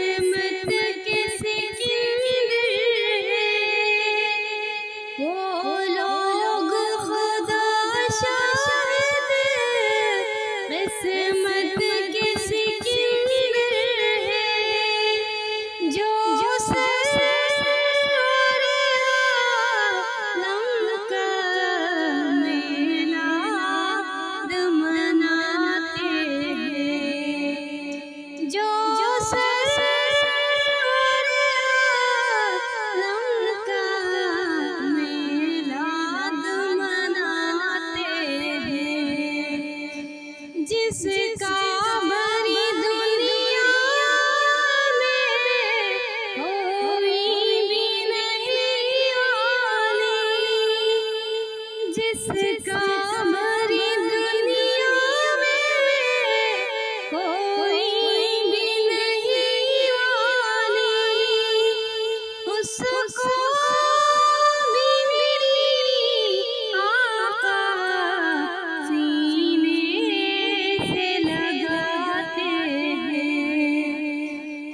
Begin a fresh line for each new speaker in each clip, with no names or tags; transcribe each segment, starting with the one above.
किस्मत के सिकंदर वो लोग खुदा शाहिद किस्मत के सिकंदर जो जिसका बड़ी दुनिया में कोई भी नहीं वाली, जिसका बड़ी दुनिया में कोई भी नहीं वाली, उसको भी मेरी आका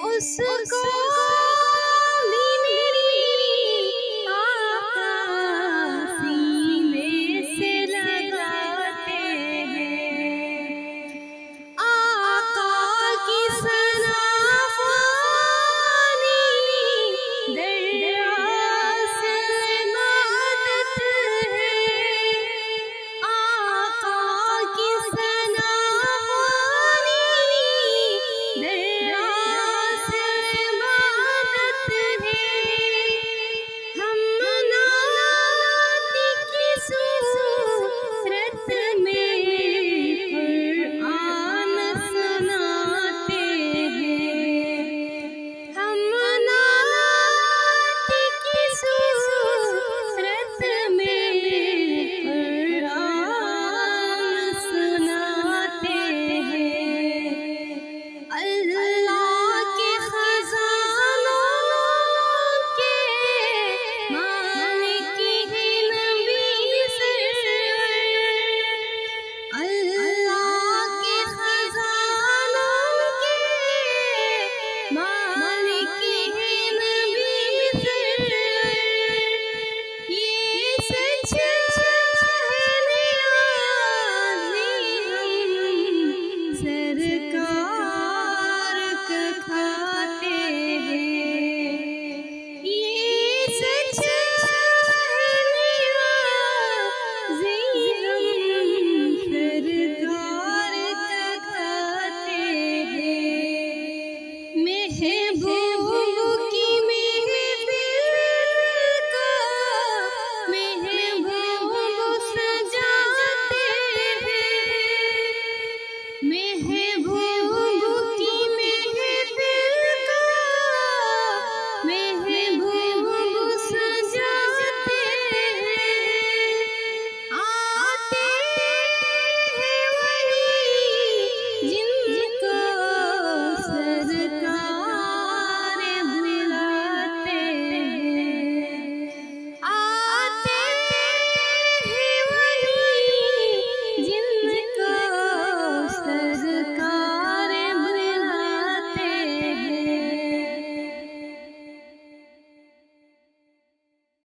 उसको भी मेरी आका सीने से लगाते हैं। आका की सना फानी दरिया से इबादत है। आका की सना फानी दरिया सरकार का खाते हैं, ये सच सरकार का खाते हैं। महबूब